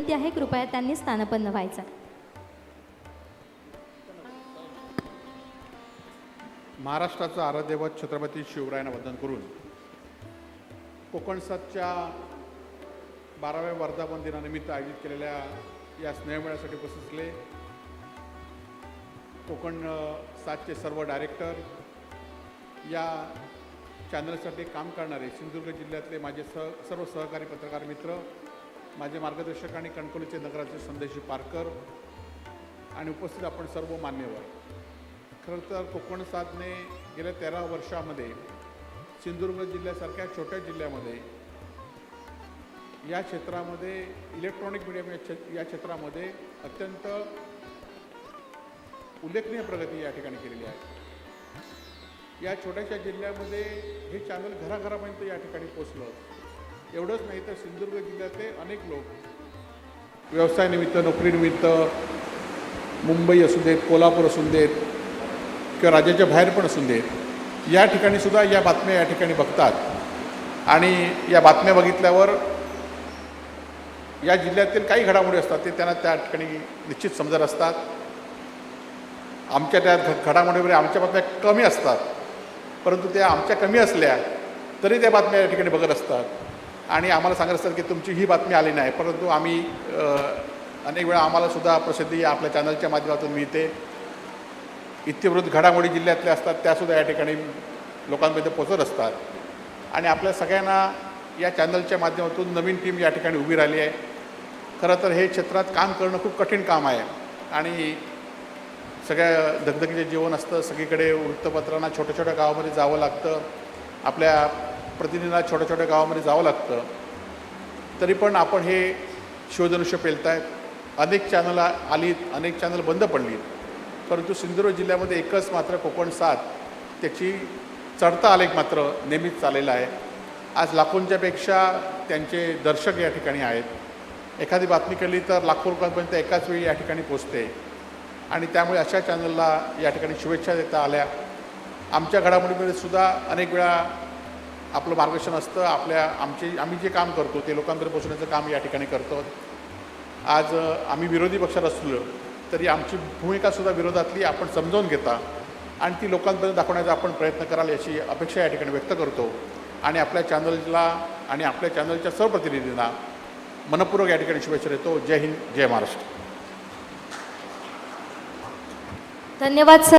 विनंती आहे कृपया त्यांनी स्थानपन्न व्हायचं. महाराष्ट्राचा आराध्यदैवत छत्रपती शिवरायांना वंदन करून कोकणसातच्या 12व्या वर्धापन दिनानिमित्त आयोजित केलेल्या या स्नेहमेळ्यासाठी उपस्थित असले कोकण सातचे सर्व डायरेक्टर, या चॅनलसाठी काम करणारे सिंधुदुर्ग जिल्ह्यातले माझे सर्व सहकारी पत्रकार मित्र, माझे मार्गदर्शक आणि कणकवलीचे नगराचे संदेशी पारकर आणि उपस्थित आपण सर्व मान्यवर. खरं तर कोकण सातने गेल्या 13 वर्षामध्ये सिंधुदुर्ग जिल्ह्यासारख्या छोट्या जिल्ह्यामध्ये या क्षेत्रामध्ये इलेक्ट्रॉनिक मीडिया या क्षेत्रामध्ये अत्यंत उल्लेखनीय प्रगती या ठिकाणी केलेली आहे. या छोट्याशा जिल्ह्यामध्ये हे चॅनल घराघरापर्यंत या ठिकाणी पोचलं. एवढंच नाही तर सिंधुदुर्ग जिल्ह्यातले अनेक लोक व्यवसायानिमित्त, नोकरीनिमित्त मुंबई असू देत, कोल्हापूर असू देत किंवा राज्याच्या बाहेर पण असू देत, या ठिकाणी सुद्धा या बातम्या या ठिकाणी बघतात आणि या बातम्या बघितल्यावर या जिल्ह्यातील काही घडामोडी असतात ते त्यांना त्या ठिकाणी निश्चित समजत असतात. आमच्या त्या घडामोडीमध्ये आमच्या बातम्या कमी असतात, परंतु त्या आमच्या कमी असल्या तरी त्या बातम्या या ठिकाणी बघत असतात आणि आम्हाला सांगत असतात की तुमची ही बातमी आली नाही, परंतु आम्ही अनेक वेळा आम्हालासुद्धा प्रसिद्धी आपल्या चॅनलच्या माध्यमातून मिळते. इत्यवृत्त घडामोडी जिल्ह्यातल्या असतात त्यासुद्धा या ठिकाणी लोकांपर्यंत पोचत असतात आणि आपल्या सगळ्यांना या चॅनलच्या माध्यमातून नवीन टीम या ठिकाणी उभी राहिली आहे. खरं तर हे क्षेत्रात काम करणं खूप कठीण काम आहे आणि सगळ्या धगधगीचे जीवन असतं. सगळीकडे वृत्तपत्रांना छोट्या छोट्या गावामध्ये जावं लागतं, आपल्या प्रतिनिधींना छोट्या छोट्या गावामध्ये जावं लागतं. तरी पण आपण हे शिवधनुष्य पेलतायत. अनेक चॅनल आलीत, अनेक चॅनल बंद पडलीत, परंतु सिंधुदुर्ग जिल्ह्यामध्ये एकच मात्र कोकण सात त्याची चढता आलेख मात्र नेहमीच चाललेला आहे. आज लाखोंच्यापेक्षा त्यांचे दर्शक या ठिकाणी आहेत. एखादी बातमी केली तर लाखो लोकांपर्यंत एकाच वेळी या ठिकाणी पोचते आणि त्यामुळे अशा चॅनलला या ठिकाणी शुभेच्छा देता आल्या. आमच्या घडामोडीमध्ये सुद्धा अनेक वेळा आपलं मार्गदर्शन असतं. आम्ही जे काम करतो ते लोकांपर्यंत पोचवण्याचं काम या ठिकाणी करतो. आज आम्ही विरोधी पक्षात असलो तरी आमची भूमिकासुद्धा विरोधातली आपण समजावून घेता आणि ती लोकांपर्यंत दाखवण्याचा आपण प्रयत्न कराल याची अपेक्षा या ठिकाणी व्यक्त करतो आणि आपल्या चॅनलला आणि आपल्या चॅनलच्या सर्व प्रतिनिधींना मनपूर्वक या ठिकाणी शुभेच्छा देतो. जय हिंद, जय महाराष्ट्र. धन्यवाद सर.